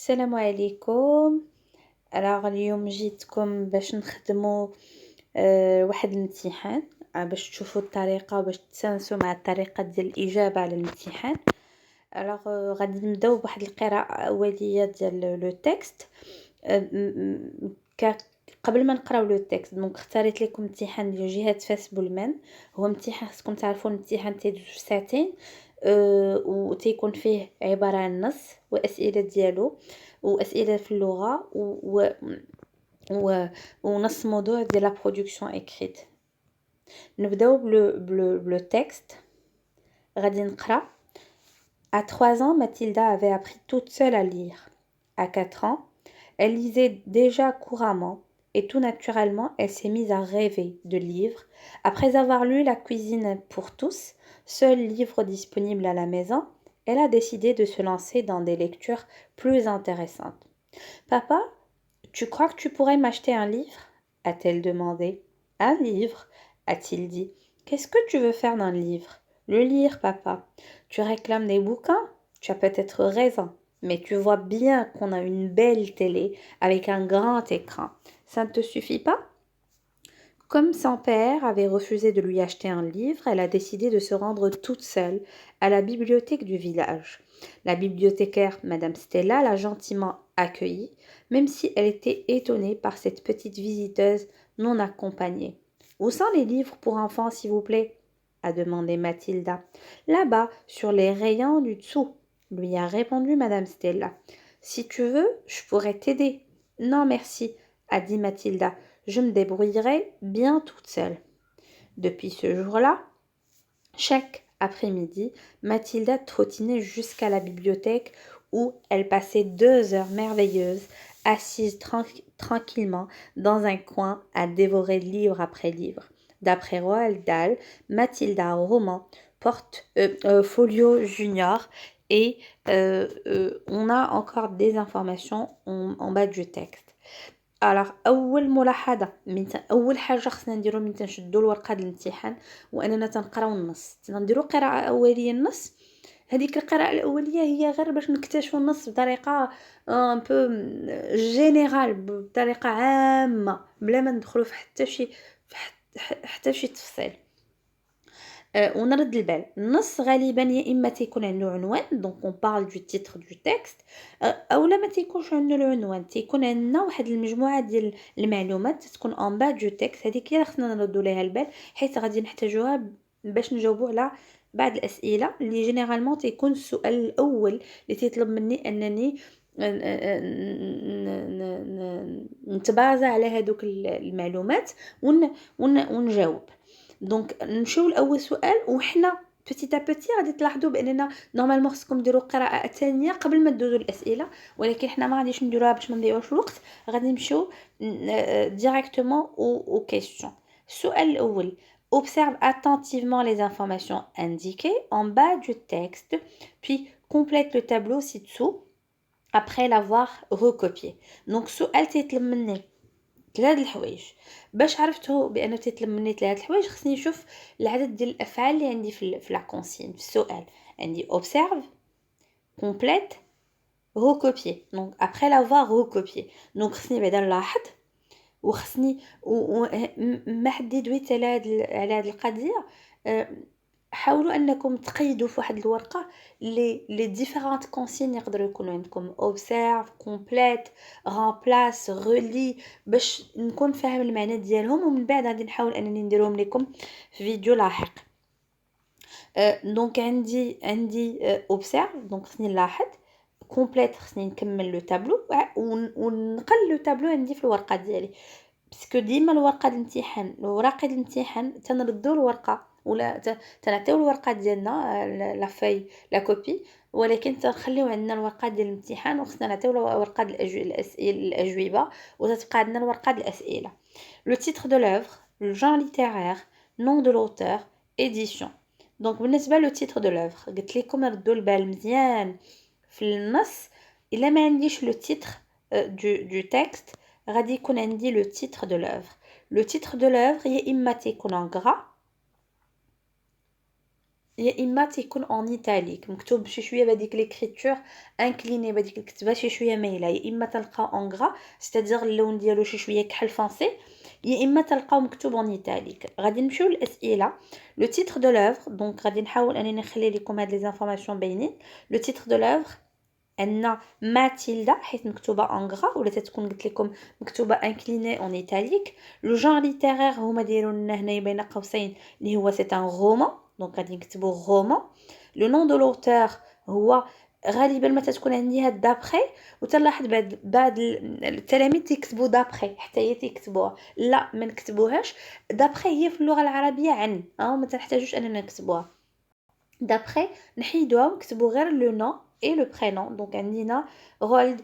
السلام عليكم. اليوم جيتكم باش نخدمو واحد الامتحان، باش تشوفوا الطريقة باش تستانسوا مع الطريقة ديال الإجابة على الامتحان. غادي نبداو بواحد القراءة أولية ديال لو تكست. قبل ما نقراو لو تكست دونك اختاريت لكم امتحان ديال جهة فاس بولمان. هو امتحان خصكم تعرفوا الامتحان تيدوز في ساعتين، وتيكون فيه عبارة عن نص وأسئلة ديالو وأسئلة في اللغة ونص موضوع ديال لا برودكسيون écrite. نبداو بلو تكست. غادي نقرا. À 3 ans, Mathilda avait appris toute seule à lire. À 4 ans, elle lisait déjà couramment et tout naturellement, elle s'est mise à rêver de livres. Après avoir lu La cuisine pour tous, seul livre disponible à la maison, elle a décidé de se lancer dans des lectures plus intéressantes. Papa, tu crois que tu pourrais m'acheter un livre? A-t-elle demandé. Un livre, a-t-il dit. Qu'est-ce que tu veux faire d'un livre? Le lire, papa. Tu réclames des bouquins? Tu as peut-être raison, mais tu vois bien qu'on a une belle télé avec un grand écran. Ça ne te suffit pas? Comme son père avait refusé de lui acheter un livre, elle a décidé de se rendre toute seule à la bibliothèque du village. La bibliothécaire, Madame Stella, l'a gentiment accueillie, même si elle était étonnée par cette petite visiteuse non accompagnée. Où sont les livres pour enfants, s'il vous plaît? A demandé Mathilda. Là-bas, sur les rayons du dessous, lui a répondu Madame Stella. Si tu veux, je pourrais t'aider. Non, merci, a dit Mathilda. Je me débrouillerai bien toute seule. Depuis ce jour-là, chaque après-midi, Mathilda trottinait jusqu'à la bibliothèque où elle passait 2 heures merveilleuses, assise tranquillement dans un coin à dévorer livre après livre. D'après Roald Dahl, Mathilda roman porte folio junior et on a encore des informations en bas du texte. اول ملاحظه اول حاجه خصنا نديرو من تنشدوا الورقه ديال الامتحان واننا تنقراو النص نديرو قراءه اوليه النص. هذيك القراءه الاوليه هي غير باش نكتشفوا النص بطريقه ان بو جينيرال، بطريقه عامه بلا ما ندخلوا في حتى شي تفصيل. ونرد البال النص غالبا يا اما تيكون عنده عنوان دونك اون بارل دو تيتر دو تكست، اولا ما تيكونش عنده العنوان، تيكون عندنا واحد المجموعه ديال المعلومات تكون اون با دو تكست. هذيك هي خصنا نردوا ليها البال حيت غادي نحتاجوها باش نجاوبوا على بعض الاسئله اللي جينيرالمون تيكون السؤال الاول اللي تيطلب مني انني نتبازى على هذوك المعلومات ونجاوب. دونك نمشيو لاول سؤال وحنا بتيتا بتي غادي تلاحظوا باننا نورمالمون خصكم ديروا قراءه ثانيه قبل ما تدوزوا الاسئله، ولكن حنا ما غاديش نديروها باش ما نضيعوش الوقت، غادي نمشيو ديريكتومون او كيسيون. السؤال الاول: Observe attentivement les informations indiquées en bas du texte, puis complète le tableau ci-dessous après l'avoir recopié. Donc السؤال تيطلب مني 3 الحوايج. باش عرفتو بانه تيطلب مني 3 الحوايج خصني نشوف العدد ديال الافعال اللي عندي في لا كونسين في السؤال. عندي observe, complète, recopier. Donc après l'avoir recopié donc خصني بعدا نلاحظ وخصني ما حد دويت على هاد القضيه. حاولوا انكم تقيدوا في واحد الورقه لي ديفيرونت كونسين يقدروا يكونوا عندكم: observe, complète, remplace, relie، باش نكون فاهم المعنى ديالهم ومن بعد غادي نحاول انني نديرهم لكم في فيديو لاحق. دونك عندي observe دونك خصني نلاحظ، complète خصني نكمل لو تابلو ونقل لو تابلو عندي في الورقه ديالي، باسكو ديما الورقه ديال الامتحان الوراقي ديال الامتحان تنردوا الورقه ولا تنعطيو الورقه ديالنا لا في لا كوبي، ولكن تنخليو عندنا الورقه ديال الامتحان وخصنا نعطيو الورقه ديال الاجوبه وتتبقى عندنا الورقه ديال الاسئله. لو تيتر دو لوفر، لو جان ليتيرير، نون دو لوتور، اديسيون. دونك بالنسبه لو تيتر دو لوفر قلت لكم ردوا البال مزيان في النص. الا ما عنديش لو تيتر دو تكست غادي يكون عندي لو تيتر دو لوفر. لو تيتر دو لوفر يا اما تيكون ان غرا يا اما تيكون اون ايتاليك مكتوب شي شويه بهذيك ليكريتور انكليني بهذيك الكتابه شي شويه مايله، يا اما تلقى اون غرا ستادير اللون ديالو شي شويه كحل فونسي، يا اما تلقاو مكتوب اون ايتاليك. غادي نمشيو للاسئله. لو تيتر دو لوفر، دونك غادي نحاول انني نخلي لكم هاد لي زانفورماسيون باينين. لو تيتر دو لوفر عندنا ماتيلدا حيت مكتوبه اون غرا، ولا تتكون قلت لكم مكتوبه انكليني اون ايتاليك. لو جانر ليتيرير هما دايروا لنا هنايا بين قوسين اللي هو سي ان رومان، دونك غادي نكتبوا رومان. لو نون دو لوتور هو غالبا ما تتكون عندي هاد دابخي، وتلاحظ بعض التلاميذ تيكتبوا دابخي حتى هي تيكتبوها، لا ما نكتبوهاش. دابخي هي في اللغه العربيه عن ما تنحتاجوش اننا نكتبوها. D'après, نحيدوها ونكتبو غير le nom et le prénom. Donc عندنا Roald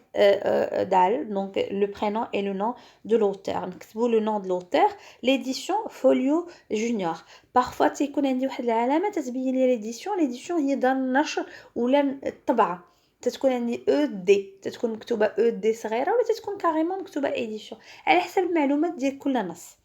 Dahl, donc le prénom et le nom de l'auteur. نكتبو le nom de l'auteur. L'édition Folio Junior. Parfois تيكون عندي واحد العلامة تتبين لي l'édition هي دار النشر ولا الطبعة. تتكون عندي او دي، تتكون مكتوبة او دي صغيرة، ولا تتكون كاريمون مكتوبة édition على حسب المعلومات ديال كل نص.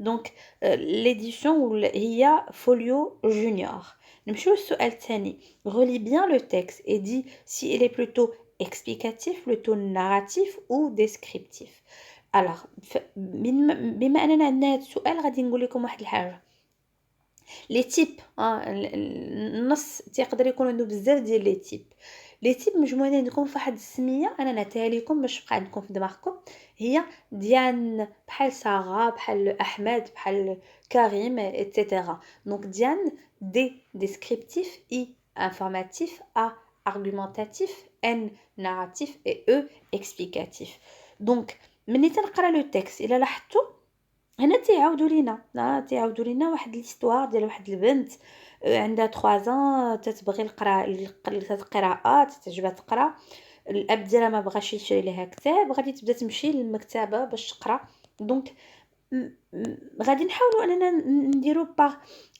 دونك l'édition هي Folio Junior. نمشيو للسؤال الثاني. relis bien le texte et dis si il est plutôt explicatif, plutôt narratif ou descriptif. alors بما اننا عندنا هذا السؤال غادي نقول لكم واحد الحاجه. لي تيب النص تيقدر يكون عنده بزاف ديال لي تيب. لي تيب مجموعين عندكم في واحد السميه انا نعطيها لكم باش تبقى عندكم في دماغكم. هي ديان بحال ساره، بحال احمد، بحال كريم ايتترا. دونك ديان دي ديسكريبتيف، اي انفورماتيف، ا argumentatif، ان ناراتيف، اي او اكسبليكاتيف. دونك ملي تنقرا لو تكست الا لاحظتوا هنا تيعاودوا لينا واحد ليستوار ديال واحد البنت عندها 3 ans تتبغي القراءه، تتعجبها تقرا. الاب ديالها ما بغاش يشري ليها كتاب، غادي تبدا تمشي للمكتبه باش تقرا. دونك غادي نحاولوا اننا نديرو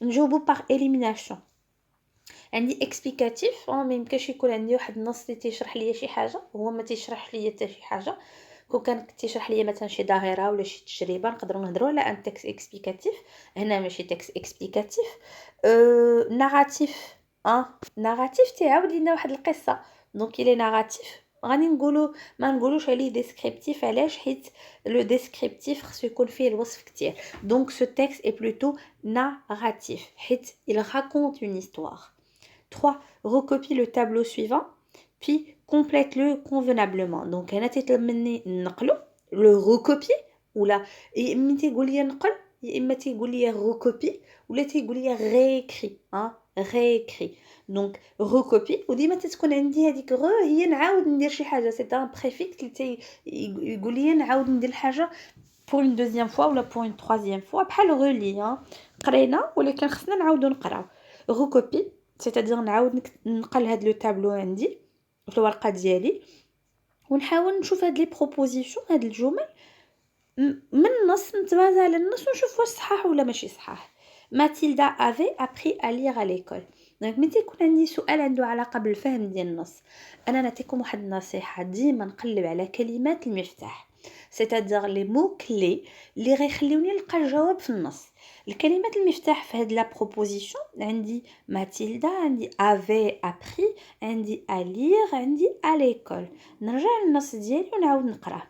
نجاوبوا باغ اليميناسيون. عندي اكسبليكاتيف، ما يمكنش يكون عندي واحد النص اللي تيشرح ليا شي حاجه وهو ما تيشرح ليا حتى شي حاجه. كون كان تيشرح ليا مثلا شي ظاهره ولا شي تجربه نقدروا نهضروا على ان تكست اكسبليكاتيف. هنا ماشي تكست اكسبليكاتيف. ناراتيف، ناراتيف تيعاود لينا واحد القصه. دونك الى ناراتيف غادي نقولوا ما نقولوش عليه ديسكريبتيف. علاش؟ حيت لو ديسكريبتيف خصو يكون فيه الوصف كتير. دونك ce texte est plutôt narratif حيت il raconte une histoire. 3. Recopie le tableau suivant puis complète-le convenablement. Donc هنا تيطلب مني نقلو لو recopier، ولا يا اما تيقول لي نقل، يا اما تيقول لي recopie، ولا تيقول لي réécrit. réécrit. دونك recopie، وديما تتكون عندي هذيك هي نعاود ندير شي حاجه. سي ان بريفيكس اللي يقول لي نعاود ندير الحاجه pour une deuxième fois ولا pour une troisième fois. بحال غولي قرينا ولكن خصنا نعاودو نقراو. recopie c'est-à-dire نعاود نقل هاد لو تابلو عندي في الورقه ديالي ونحاول نشوف هاد لي بروبوزيسيون، هاد الجمل من النص، نتبازا على النص ونشوف واش صحاح ولا ماشي صحاح. ماتيلدا افي ابري ا لير ا ليكول. دونك ملي تيكون عندي سؤال عنده علاقه بالفهم ديال النص، انا نعطيكم واحد النصيحه. ديما نقلب على كلمات المفتاح، c'est-à-dire لي مو كلي اللي غيخليوني نلقى الجواب في النص. الكلمات المفتاح في هاد لا بروبوزيسيون عندي ماتيلدا، عندي افي ابري، عندي ا لير، عندي ا ليكول. نرجع للنص ديالي ونعاود نقراه.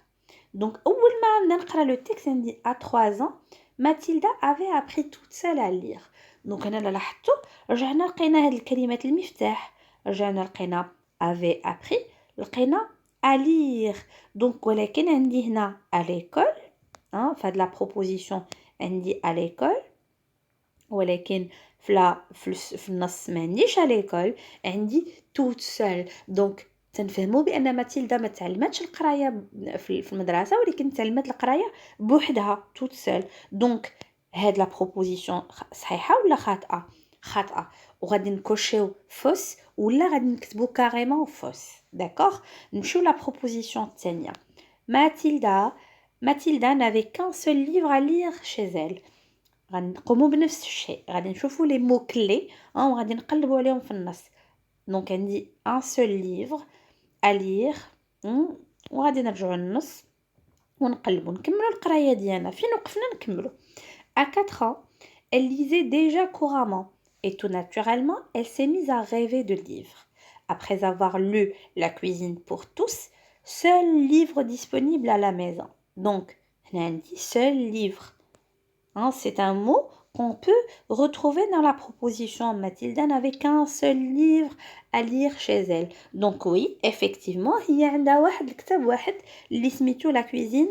دونك اول ما نبدا نقرا لو تيكست عندي ا 3 ans ماتيلدا افي ابري توت سال ا لير. دونك هنا لاحظتوا رجعنا لقينا هاد الكلمات المفتاح، رجعنا لقينا افي ابري، لقينا ا لير. دونك ولكن عندي هنا ا ليكول فهاد لا بروبوزيسيون عندي ا ليكول، ولكن في النص ما عنديش ا ليكول، عندي توت سال. دونك تنفهموا بان ماتيلدا ما تعلمتش القرايه في المدرسه، ولكن تعلمت القرايه بوحدها توت سال. دونك هاد لا بروبوزيسيون صحيحه ولا خاطئه؟ خاطئه. وغادي نكوشيو فوس ولا غادي نكتبو كاريمون فوس. داكوغ. نمشيو لا بروبوزيسيون الثانيه. Mathilda n'avait qu'un seul livre à lire chez elle. غنقوموا بنفس الشيء، غادي نشوفوا لي مو كلي وغادي نقلبوا عليهم في النص. دونك عندي un seul livre à lire وغادي نرجعوا للنص ونقلبوا نكملوا القرايه ديالنا. فين وقفنا نكملوا. À 4 ans, elle lisait déjà couramment. Et tout naturellement, elle s'est mise à rêver de livres. Après avoir lu La cuisine pour tous, seul livre disponible à la maison. Donc, on a dit seul livre. Hein, c'est un mot qu'on peut retrouver dans la proposition. Mathilda n'avait qu'un seul livre à lire chez elle. Donc oui, effectivement, il y a واحد الكتاب واحد اللي سميتو La cuisine.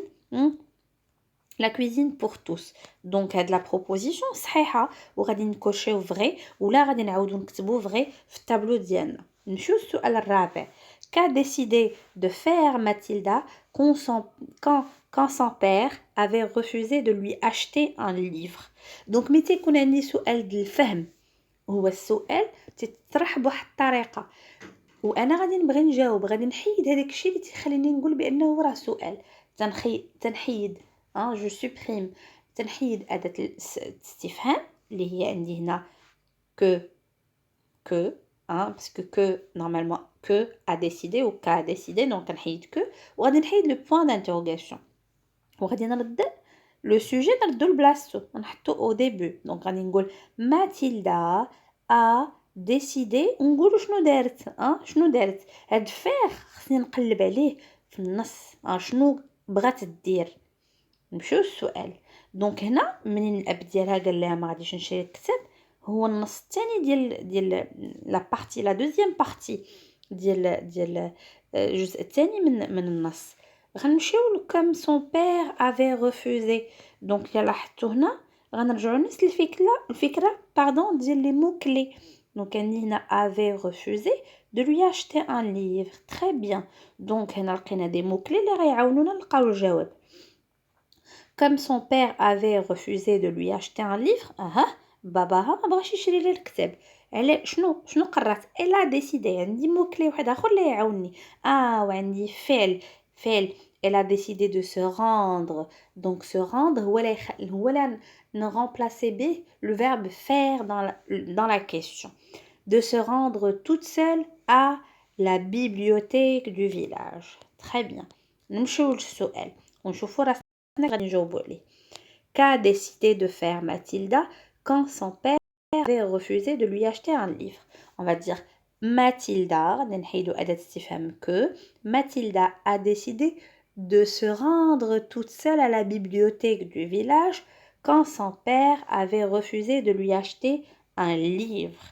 La cuisine pour tous. Donc هاد la proposition صحيحة وغادي نكوشيو vrai ولا غادي نعاودو نكتبو vrai في التابلو ديالنا. نمشيو للسؤال الرابع. Qu'a décidé de faire Mathilda quand son père avait refusé de lui acheter un livre. Donc ملي تيكون عندي سؤال ديال الفهم هو السؤال تيطرح بواحد الطريقة وانا غادي نبغي نجاوب غادي نحيد هذاك الشيء اللي تيخليني نقول بانه راه سؤال تنحيد جو سوبريم تنحيد اداه الاستفهام اللي هي عندي هنا que parce que normalement que a décidé ou qu'a décidé donc تنحيد que وغادي نحيد le point d'interrogation وغادي نرد le sujet نردو لبلاصتو نحطو au début donc غادي نقول Mathilda a décidé ونقولوا شنو دارت هاد فير خصني نقلب عليه في النص شنو بغات دير نمشيو للسؤال دونك هنا منين الاب ديالها قال لها ما غاديش نشري الكتاب هو النص الثاني ديال لا بارتي لا دوزيام بارتي ديال الجزء الثاني من النص غنمشيو كم سون بير افي ريفوزي دونك يلا حطو هنا غنرجعوا نفس الفكره باردون ديال لي مو كلي دونك عندي هنا افي ريفوزي de lui acheter un livre très bien donc هنا لقينا دي مو كلي اللي غيعاونونا نلقاو الجواب comme son père avait refusé de lui acheter un livre باباها ما بغاش يشري لي الكتاب على شنو قررت الا ديسيدي عندي مو كلي واحد اخر اللي يعاونني وعندي فعل elle a décidé de se rendre donc se rendre هو لا remplacer به le verbe faire dans la question de se rendre toute seule à la bibliothèque du village très bien نمشيو للسؤال ونشوفوا راسنا غادي نجاوبوا عليه qu'a décidé de faire Mathilda quand son père avait refusé de lui acheter un livre. On va dire Mathilda, que Mathilda a décidé de se rendre toute seule à la bibliothèque du village quand son père avait refusé de lui acheter un livre.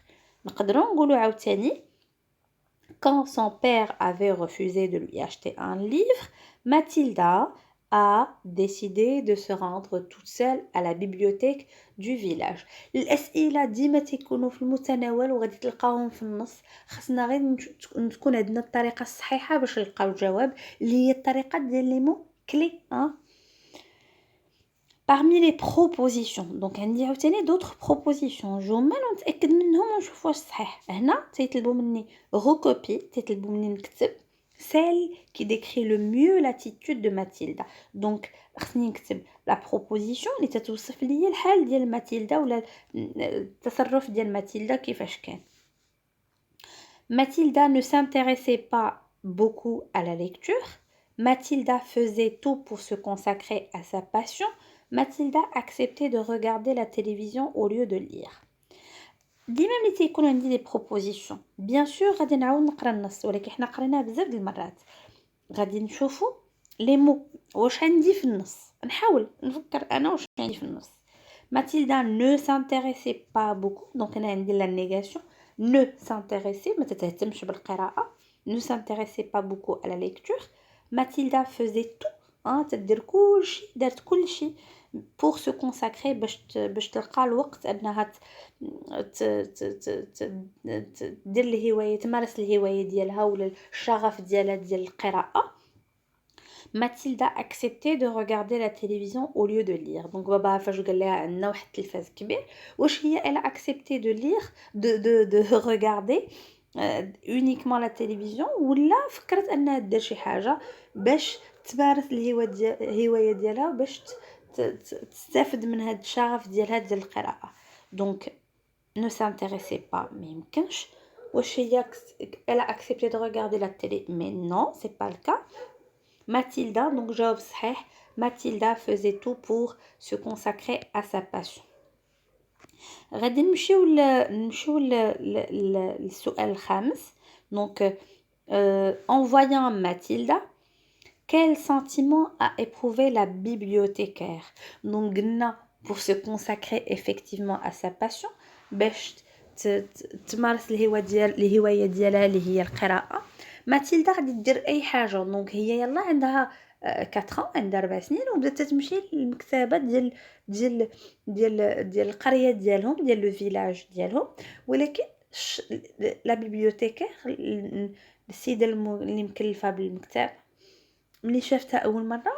Quand son père avait refusé de lui acheter un livre, Mathilda a décidé de se rendre toute seule à la bibliothèque du village. الأسئلة ديما تيكونوا في المتناول وغادي تلقاوهم في النص خاصنا غير تكون عندنا الطريقة الصحيحة باش نلقاو الجواب اللي هي الطريقة ديال لي مو كلي Parmi les propositions donc عندي عاوتاني d'autres propositions جمل ونتأكد منهم ونشوف واش صحيح هنا تيطلبوا مني recopier تيطلبوا مني نكتب celle qui décrit le mieux l'attitude de Mathilda donc خصني نكتب la proposition اللي تتوصف لي الحال ديال ماتيلدا ولا التصرف ديال ماتيلدا كيفاش كان Mathilda ne s'intéressait pas beaucoup à la lecture Mathilda faisait tout pour se consacrer à sa passion Mathilda acceptait de regarder la télévision au lieu de lire. ديما ملي تيكون عندي دي بروبوزيسيون بيان سور غادي نعاود نقرا النص ولكن حنا قريناه بزاف د المرات غادي نشوفوا لي مو واش عندي في النص نحاول نفكر انا واش عندي في النص Mathilda ne s'intéressait pas beaucoup donc انا عندي la négation ne s'intéressait ما تتهتمش بالقراءه ne s'intéressait pas beaucoup à la lecture Mathilda faisait tout تدير كلشي دارت كلشي pour se consacrer باش تلقى الوقت انها دير الهوايه تمارس الهوايه ديالها ولا الشغف ديالها ديال القراءه Mathilda acceptait de regarder la télévision au lieu de lire donc بابا فاش قال لها عندنا واحد التلفاز كبير واش هي elle a accepté de lire de regarder uniquement la télévision ولا فكرت انها دير شي حاجه باش تمارس الهوايه ديالها باش تستافد من هاد الشغف ديالها ديال القراءه دونك ne s'intéressait pas ما يمكنش واش هي elle a accepté de regarder la télé mais non c'est pas le cas Mathilda donc جواب صحيح Mathilda faisait tout pour se consacrer à sa passion غادي نمشيو للسؤال الخامس. Donc en voyant Mathilda, quel sentiment a éprouvé la bibliothécaire? Donc قلنا pour se consacrer effectivement à sa passion باش تمارس الهواية ديالها اللي هي القراءة. ماتيلدا غادي دير اي حاجه. دونك هي يلا عندها 4 عندها 4 سنين وبدات تمشي للمكتبه ديال القريه ديالهم ديال لو فيلاج ديالهم. ولكن لا بيبليوتيكير السيده اللي مكلفه بالمكتب ملي شافتها اول مره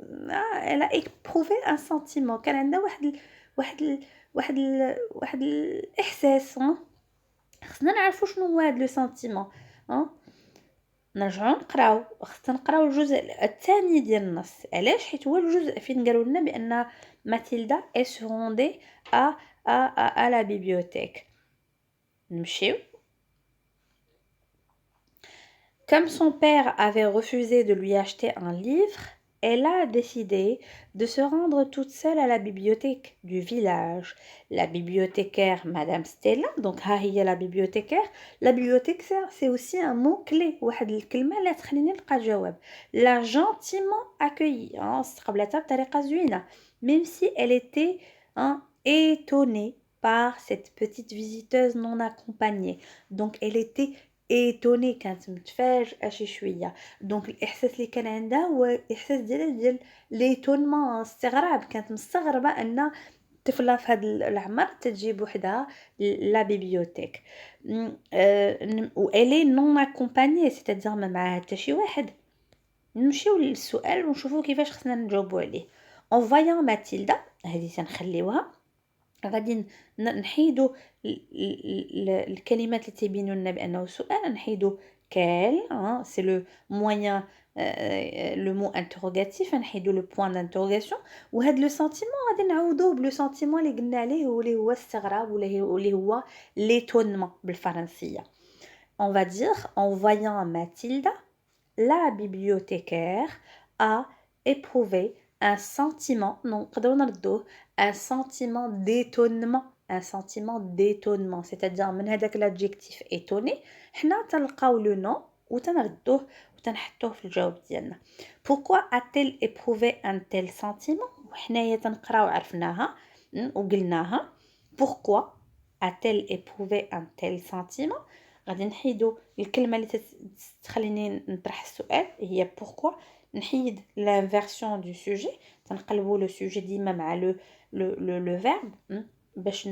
الا ايبروفي ان سنتيمون. كان عندها واحد الاحساس. خصنا نعرفوا شنو هو هذا لو سنتيمون. نرجعوا نقراو. خصنا نقراو الجزء الثاني ديال النص. علاش؟ حيت هو الجزء فين قالوا لنا بان ماتيلدا est se rendait à la bibliothèque. نمشيو. Comme son père avait refusé de lui acheter un livre, elle a décidé de se rendre toute seule à la bibliothèque du village. La bibliothécaire, Madame Stella, donc ha hiya la bibliothécaire. La bibliothèque, c'est aussi un mot-clé. واحد الكلمة لا تخليني نلقى جواب. L'a gentiment accueillie. استقبلتها بطريقة زوينة. Même si elle était étonnée par cette petite visiteuse non accompagnée. Donc elle était étوني، كانت متفاجئه شي شويه. دونك الاحساس اللي كان عندها هو احساس ديال ليتونمون، استغراب. كانت مستغربه ان طفله في هذا العمر تجي بوحدها لا بيبليوتيك. و الي نون اكومباني، سيتادير ما معاها حتى شي واحد. نمشيو للسؤال ونشوفوا كيفاش خصنا نجاوبوا عليه. اون فايون ماتيلدا، هذه تنخليوها. غادي نحيدوا الكلمات اللي تيبينوا لنا بانه سؤال. نحيدوا كال سي لو موين لو مو انتروغاتيف، نحيدوا لو بوين دانتروغاسيون. وهذا لو سنتيمون غادي نعوضوه بلو سنتيمون اللي قلنا عليه واللي هو استغراب واللي هو ليتونمون بالفرنسيه. On va dire en voyant Mathilda, la bibliothécaire a éprouvé un sentiment, نقدروا نردوه un sentiment d'étonnement. Un sentiment d'étonnement, c'est-à-dire من هذاك l'adjectif étonné حنا تلقاو لو نون وتنردوه وتنحطوه في الجواب ديالنا. Pourquoi a-t-elle éprouvé un tel sentiment؟ وحنايا تنقراو عرفناها وقلناها. Pourquoi a-t-elle éprouvé un tel sentiment؟ غادي نحيدو الكلمه اللي تخليني نطرح السؤال هي pourquoi. نحيد l'inversion du sujet، تنقلبوا لو sujet ديما مع لو verbe باش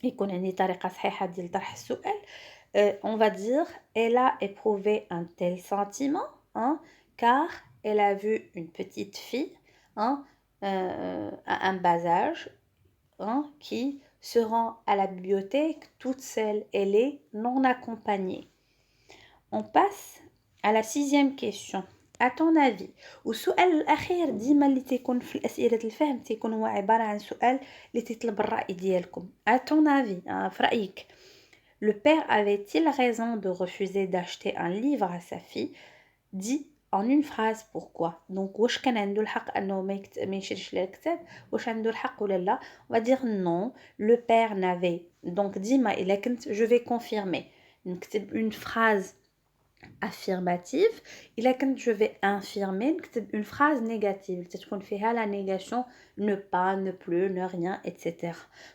يكون عندي طريقه صحيحه ديال طرح السؤال. On va dire elle a éprouvé un tel sentiment car elle a vu une petite fille à un bas âge qui se rend à la bibliothèque toute seule. Elle est non accompagnée. On passe à la 6e question. À ton avis. والسؤال الأخير ديما اللي تيكون في الأسئلة الفهم تيكون هو عبارة عن سؤال اللي تيطلب الرأي ديالكم. À ton avis في رأيك le père avait-il raison de refuser d'acheter un livre à sa fille? Dis en une phrase pourquoi. Donc واش كان عنده الحق انه ما يشريش لها الكتاب؟ واش عنده الحق ولا لا؟ on va dire non, le père n'avait. donc ديما الا كنت je vais confirmer نكتب une phrase affirmative. الا كنت je vais infirmer نكتب une phrase négative تتكون فيها la négation ne pas, ne plus, ne rien, etc.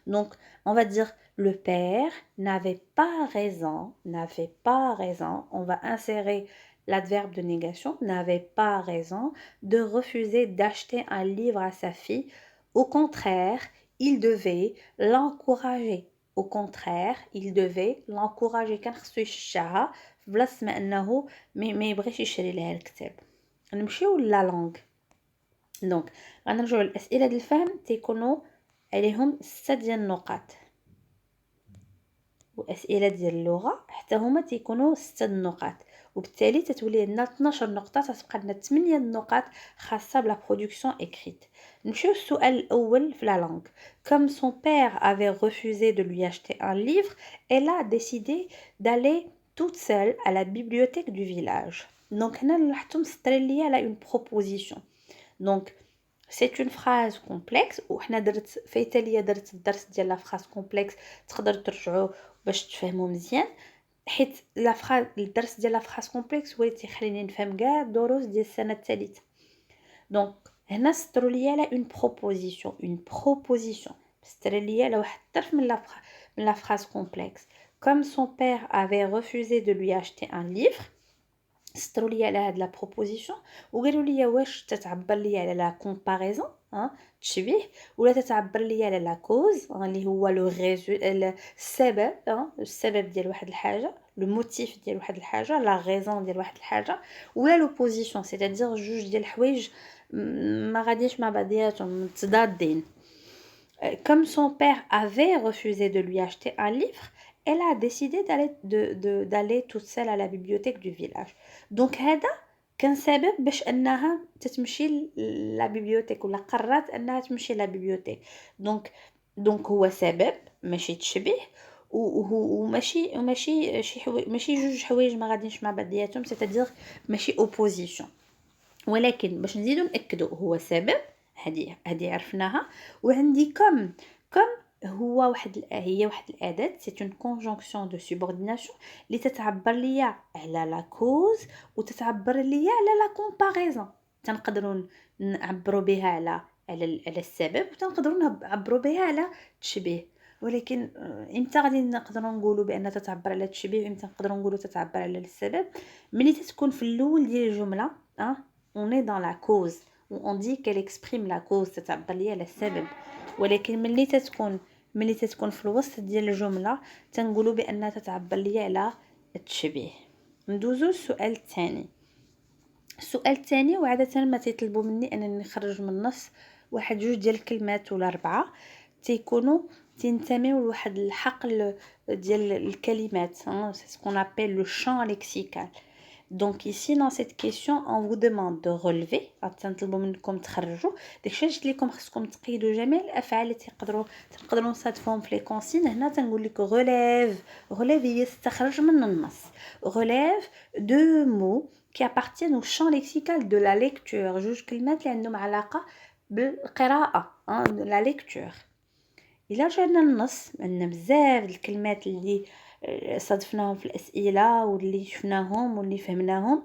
donc on va dire le père n'avait pas raison. N'avait pas raison, on va insérer l'adverbe de négation, n'avait pas raison de refuser d'acheter un livre à sa fille. Au contraire, il devait l'encourager. Au contraire, il devait l'encourager. كان خصو يشجعها في بلاصه ما انه ما يبغيش يشري لها الكتاب. نمشيو لا لونغ. دونك غنرجعوا للاسئله ديال الفهم تيكونوا عليهم 6 ديال النقاط، واسئله ديال اللغه حتى هما تيكونوا 6 النقاط، وبالتالي تتولي عندنا 12 نقطه. تتبقى لنا 8 النقاط خاصه بلا برودكسيون écrite. نمشيو للسؤال الاول في لا لونغ. Comme son père avait refusé de lui acheter un livre, elle a décidé d'aller toute seule à la bibliothèque du village. Donc هنا لاحظتم سطرين ليا على une proposition. Donc C'est une phrase complexe وحنا درت في تالية درت الدرس ديال لا phrase complexe تقدروا ترجعوه باش تفهموا مزيان حيت لا phrase الدرس ديال لا phrase complexe هو اللي تيخليني نفهم كاع الدروس ديال السنة الثالثة دونك هنا سطروا لي على une proposition سطر لي على واحد الطرف من la phrase complexe comme son père avait refusé de lui acheter un livre سطروا لي على هاد لا بروبوزيسيون وقالوا لي واش تتعبر لي على لا كومباريزون تشبيه ولا تتعبر لي على لا كوز اللي هو لو السبب السبب ديال واحد الحاجه لو موتيف ديال واحد الحاجه لا غيزون ديال واحد الحاجه ولا لوبوزيسيون سيتادير جوج ديال الحوايج ما غاديش مع بعضياتهم متضادين. Comme son père avait refusé de lui acheter un livre, elle a décidé d'aller toute seule à la bibliothèque du village. Donc هذا كان سبب باش انها تتمشي لا بيبليوتيك ولا قررت انها تمشي لا بيبليوتيك. دونك هو سبب ماشي تشبيه وماشي ماشي جوج حوايج ما غاديش مع بعضياتهم سيتادير ماشي اوبوزيسيون. ولكن باش نزيدو ناكدو هو سبب هذه عرفناها وعندي كم هو هي واحد الاداه سي اون كونجونكسيون دو سوبورديناسيون اللي تتعبر ليا على لا كوز وتتعبر ليا على لا كومباريزون تنقدروا نعبروا بها على السبب وتنقدروا نعبروا بها على التشبيه. ولكن امتى غادي نقدروا نقولوا بان تتعبر على التشبيه وامتى نقدروا نقولوا تتعبر على السبب؟ ملي تكون في الاول ديال الجمله on est dans la cause où on dit qu'elle exprime la cause تتعبر لي على السبب. ولكن ملي تتكون في الوسط ديال الجمله تنقولوا بانها تتعبر لي على التشبيه. ندوزو السؤال الثاني. السؤال الثاني وعاده ما تيطلبوا مني انني نخرج من النص واحد جوج ديال الكلمات ولا 4 تيكونوا تنتميو لواحد الحقل ديال الكلمات c'est ce qu'on appelle le champ lexical. Donc ici dans cette question on vous demande de relever تنطلبوا منكم تخرجوا داكشي قلت لكم خصكم تقيدوا جميع الافعال اللي تقدروا نصادفوهم في لي كونسين. هنا تنقول لك relève هي استخرج من النص relève deux mots qui appartiennent au champ lexical de la lecture جوج كلمات اللي عندهم علاقه بالقراءه la lecture. إلا رجعنا للنص عندنا بزاف الكلمات اللي صادفناهم في الأسئلة واللي شفناهم واللي فهمناهم.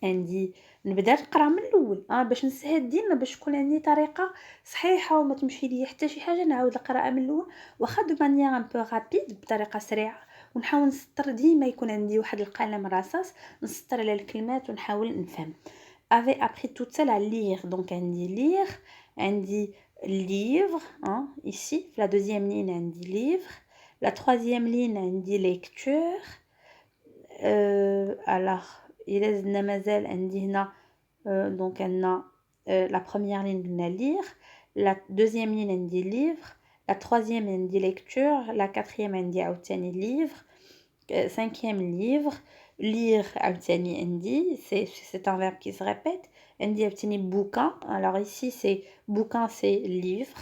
عندي نبدا نقرا من الاول باش نسهل ديما باش تكون عندي طريقه صحيحه وما تمشي لي حتى شي حاجه نعاود القراءه من الاول واخا دو مانيير ان بو رابيد بطريقه سريعه ونحاول نسطر ديما يكون عندي واحد القلم رصاص نسطر على الكلمات ونحاول نفهم. avait appris toute seule à lire donc عندي lire عندي livre ici la deuxième ligne عندي livre la troisième ligne عندي lecture alors إلا زدنا مازال عندي هنا donc عندنا la première ligne قلنا lire la deuxième ligne عندي livre la troisième عندي lecture la quatrième عندي عاوتاني livre cinquième livre lire عاوتاني عندي c'est un verbe qui se répète عندي عاوتاني bouquin alors ici c'est bouquin c'est livre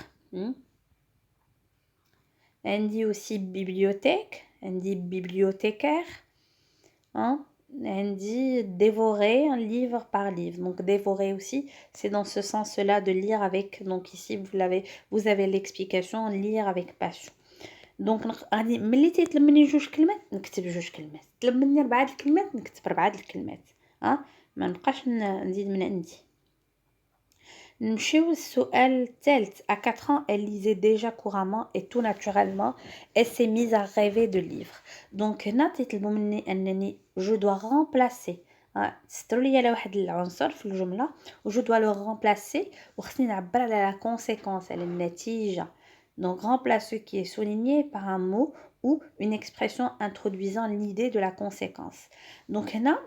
عندي aussi bibliothèque عندي bibliothécaire عندي dévorer un livre par livre donc dévorer aussi c'est dans ce sens là de lire avec donc ici vous avez l'explication lire avec passion. دونك غادي ملي تيطلب مني جوج كلمات نكتب جوج كلمات طلب مني 4 الكلمات نكتب 4 الكلمات ما نبقاش نزيد من عندي. نمشيو للسؤال الثالث. à 4 ans elle lisait déjà couramment et tout naturellement elle s'est mise à rêver de livres. donc هنا تيطلبوا مني انني je dois remplacer تستروا لي على واحد العنصر في الجمله و je dois le remplacer وخصني نعبر على la conséquence على النتيجه. donc remplace ce qui est souligné par un mot ou une expression introduisant l'idée de la conséquence. donc هنا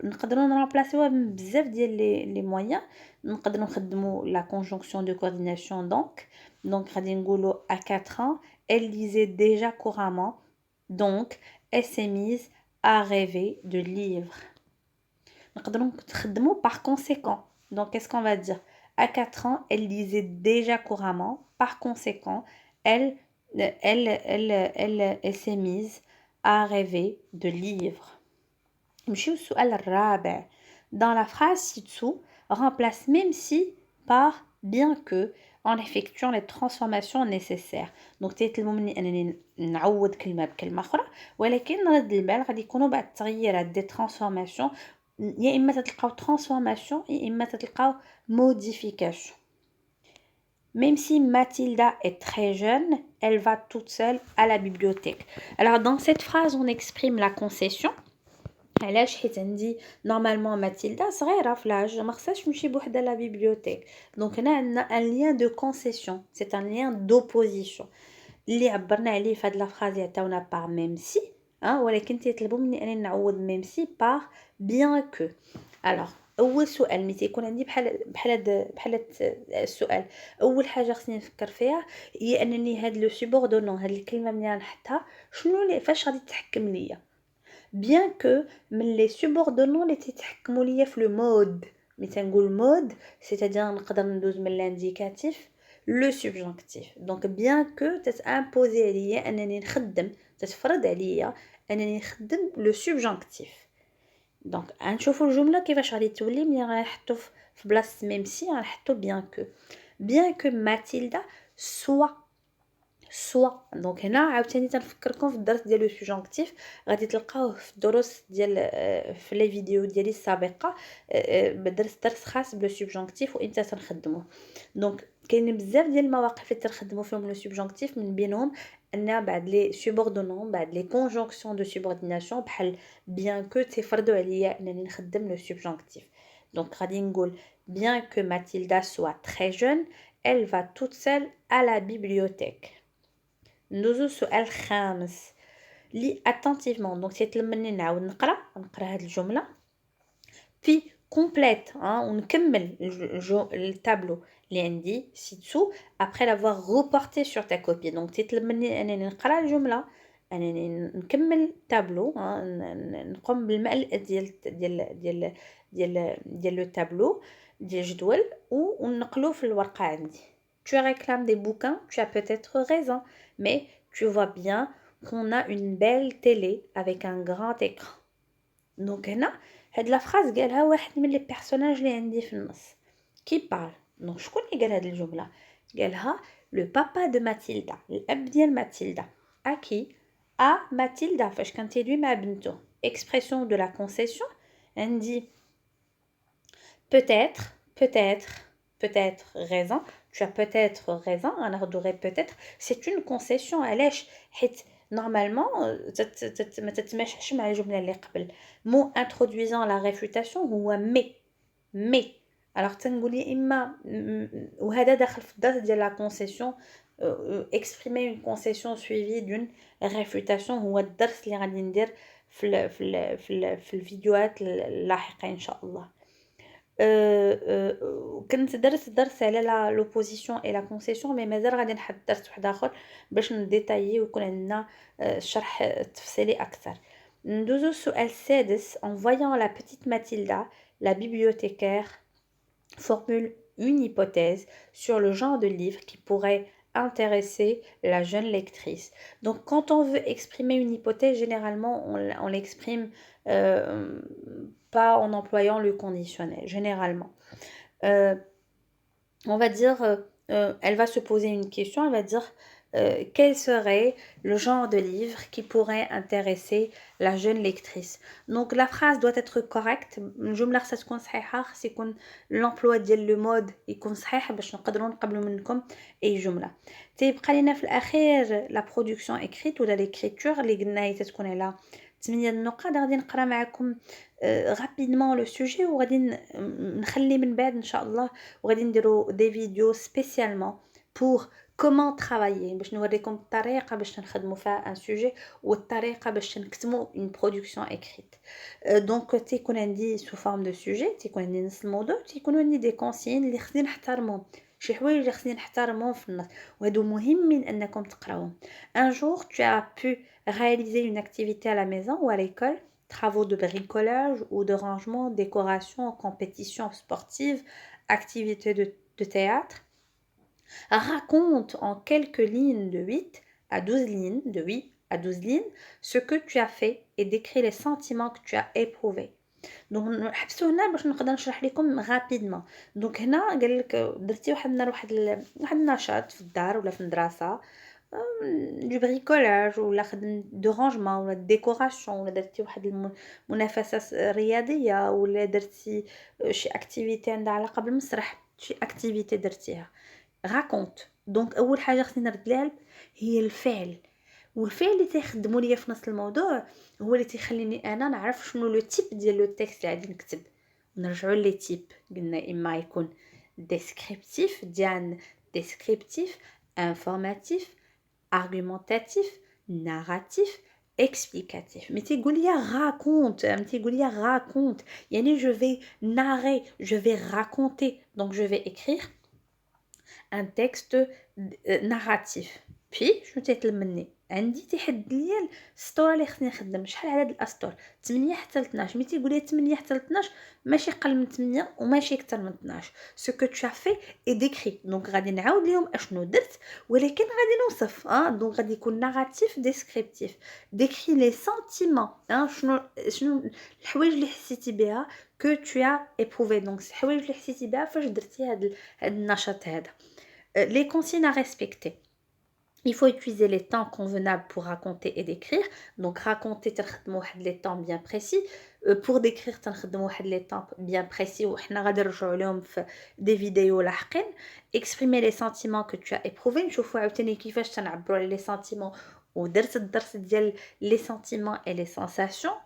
نقدروا نرامبلاسيوها بزاف ديال لي مويان. نقدروا نخدموا la conjonction de coordination donc غادي نقولوا à 4 ans elle lisait déjà couramment donc elle s'est mise à rêver de livres. نقدروا نخدموا par conséquent donc qu'est-ce qu'on va dire à 4 ans elle lisait déjà couramment par conséquent elle s'est mise à rêver de livres. نمشيو للسؤال الرابع. dans la phrase ci-dessous remplace même si part bien que en effectuant les transformations nécessaires. Donc تيطلبوا مني انني نعوض كلمه بكلمه اخرى ولكن رد البال غادي يكونوا بعض التغييرات دي ترانسفورماسيون يا اما تلقاو ترانسفورماسيون يا اما تلقاو modification. Même si Mathilda est très jeune, elle va toute seule à la bibliothèque. Alors dans cette phrase on exprime la concession. علاش حيت عندي نورمالمون ماتيلدا صغيره في لاج ما خصهاش تمشي بوحدها لا بيبليوتيك دونك هنا عندنا ان لien دو كونسيسيون سي ان لien دوبوزيسيون اللي عبرنا عليه في هاد لا فراز عطاونا باغ ميم سي ولكن تيطلبوا مني انني نعوض ميم سي باغ بيان كو. الوغ اول سؤال ملي تيكون عندي بحال السؤال اول حاجه خصني نفكر فيها هي انني هاد لو سوبوردونون هاد الكلمه ملي غنحطها شنو فاش غادي تحكم ليا bien que من les subordonnons اللي تيتحكموا ليا في لو مود ملي تنقول مود c'est-à-dire نقدر ندوز من لانديكاتيف لو سوبجونكتيف دونك bien que تتامبوزي عليا انني نخدم تتفرض عليا انني نخدم لو سوبجونكتيف دونك غنشوفوا الجمله كيفاش غادي تولي ملي غنحطوا في بلاصه ميم سي غنحطوا bien que Mathilda soit دونك هنا عاوتاني تنفكركم في الدرس ديال لو سوبجونكتيف غادي تلقاوه في الدروس ديال في لي فيديو ديالي السابقه درس خاص بلو سوبجونكتيف وانت تنخدموه دونك كاينين بزاف ديال المواقف اللي تنخدموا فيهم لو سوبجونكتيف من بينهم ان بعد لي سوبوردونون بعد لي كونجونكسيون دو سوبورديناسيون بحال بيان كو تيفرضوا عليا انني نخدم لو سوبجونكتيف دونك غادي نقول bien que Mathilda soit très jeune elle va toute seule à la bibliothèque. ندوزو السؤال الخامس لي اتنتيفمون دونك تيطلب مني نعاود نقرا هاد الجمله في كومبليت ونكمل التابلو اللي عندي سيتسو après l'avoir reporté sur ta copie دونك تيطلب مني انني نقرا الجمله انني نكمل التابلو نقوم بالملء ديال لو تابلو ديال الجدول ونقلو في الورقه عندي. Tu réclames des bouquins, tu as peut-être raison, mais tu vois bien qu'on a une belle télé avec un grand écran. Donc هنا هاد لا فراز قالها واحد من لي بيرسوناج اللي عندي في النص كي بار دونك شكون اللي قال هاد الجمله قالها لو بابا دو ماتيلدا الاب ديال ماتيلدا اكي ماتيلدا فاش كان تيدوي مع بنته اكسبرسيون دو لا كونسيسيون عندي peut-être raison. Tu as peut-être raison. أنا غدوغي peut-être. C'est une concession. علاش حيت normalement ما تتماشاش مع الجملة اللي قبل. mot introduisant la réfutation هو mais. alors تنقولي إما وهذا داخل في الدرس ديال la concession exprimer une concession suivie d'une réfutation هو الدرس اللي غادي ندير في الفيديوهات اللاحقة إن شاء الله. كنت درس على لوبوزيسيون اي لا كونسيسيون مي مازال غادي نحط درس واحد اخر باش نديتايي ويكون عندنا شرح تفصيلي اكثر. ندوزو السؤال السادس. En voyant la petite Mathilda, la bibliothécaire formule une hypothèse sur le genre de livre qui pourrait intéresser la jeune lectrice. Donc quand on veut exprimer une hypothèse, généralement on l'exprime pas en employant le conditionnel, généralement. On va dire, elle va se poser une question, elle va dire quel serait le genre de livre qui pourrait intéresser la jeune lectrice. Donc la phrase doit être correcte. الجملة خصها تكون صحيحة خص يكون l'emploi ديال لو مود يكون صحيح باش نقدروا نقبلوا منكم اي جملة. تيبقى لينا في الاخير لا برودكسيون اكريت ولا ليكريتور اللي قلنا هي تكون على 8 النقاط. غادي نقرا معكم rapidement le sujet وغادي نخلي من بعد ان شاء الله وغادي نديروا دي فيديو spécialement pour comment travailler باش نوريكم الطريقه باش نخدموا فيها ان سوجي والطريقه باش نكتبوا une production écrite. دونك تيكون عندي sous forme de sujet تيكون عندي نص الموضوع تيكونوا عندي دي كونسين اللي خصني نحترمهم شي حوايج اللي خصني نحترمهم في النص وهادو مهمين انكم تقراوهم. Un jour tu as pu réaliser une activité à la maison ou à l'école, travaux de bricolage ou de rangement, décoration, compétition sportive, activités de théâtre. Raconte en quelques lignes de 8 à 12 lignes, de 8 à 12 lignes, ce que tu as fait et décris les sentiments que tu as éprouvés. دونك حبستو هنا باش نقدر نشرح لكم غابيدمون. دونك هنا قال لك درتي واحد النشاط في الدار ولا في المدرسه، دو بريكولاج ولا خدم دو رانجمون ولا ديكوراسيون، ولا درتي واحد منافسه رياضيه، ولا درتي شي اكتيفيتي عندها علاقه بالمسرح، شي اكتيفيتي درتيها راكونت. دونك اول حاجه خصني نرد لها هي الفعل، والفعل اللي تيخدموا ليا في نفس الموضوع هو اللي تيخليني انا نعرف شنو لو تيب ديال لو تيكست اللي غادي نكتب. نرجعوا لي تيب، قلنا اما يكون ديسكريبتيف ديال ديسكريبتيف، انفورماتيف، argumentatif, narratif, explicatif. Mais تيقول لي raconte، تيقول لي raconte يعني je vais narrer, je vais raconter. Donc je vais écrire un texte narratif. Puis شنو تيطلب مني؟ عندي تيحدد ليا السطور اللي خصني نخدم، شحال عدد الاسطور، 8 حتى ل 12. ملي تيقول لي 8 حتى ل 12 ماشي قل من 8 وماشي اكثر من 12. سو كو تو في اي ديكري. دونك غادي نعاود ليهم اشنو درت، ولكن غادي نوصف. دونك غادي يكون ناراتيف ديسكريبتيف، ديكري لي سنتيمون. شنو الحوايج اللي حسيتي بها que tu as éprouvé. Donc الحوايج اللي حسيتي بها فاش درتي هاد النشاط هذا. Les consignes à respecter. Il faut utiliser les temps convenables pour raconter et décrire. Donc raconter تنخدموا واحد les temps bien précis. Pour décrire تنخدموا واحد les temps bien précis وحنا غادي نرجعوا لهم في des vidéos لاحقين. Exprimer les sentiments que tu as éprouvés. نشوفوا عاوتاني كيفاش تنعبروا على les sentiments ودرت الدرس ديال les sentiments et les sensations.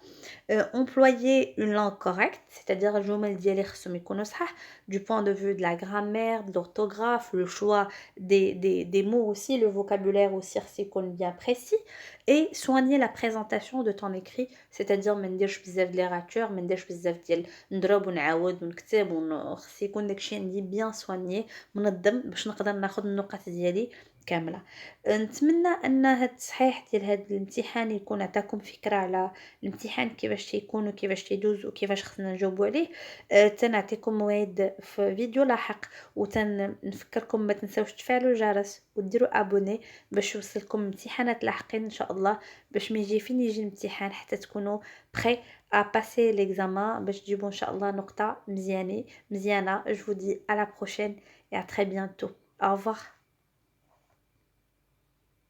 Employer une langue correcte, c'est-à-dire الجمل ديالي خصهم يكونوا صحاح du point de vue de la grammaire, de l'orthographe, le choix des mots aussi, le vocabulaire aussi خص يكون bien précis. Et soigner la présentation de ton écrit, c'est-à-dire ما نديرش بزاف د ليراتور، ما نديرش بزاف ديال نضرب ونعاود ونكتب، خص يكون داكشي عندي bien soigné منظم باش نقدر ناخذ النقط ديالي كامله. نتمنى ان هاد التصحيح ديال هاد الامتحان يكون عطاكم فكره على الامتحان كيفاش تيكون وكيفاش تيدوز وكيفاش خصنا نجاوبوا عليه. تنعطيكم موعد في فيديو لاحق، وتنفكركم ما تنساوش تفعلوا الجرس وديروا ابوني باش يوصلكم امتحانات لاحقين ان شاء الله، باش ما يجي فين يجي الامتحان حتى تكونوا prêt à passer l'examen باش تجيبوا ان شاء الله نقطه مزيانه. Je vous dis à la prochaine et à très bientôt. Au revoir.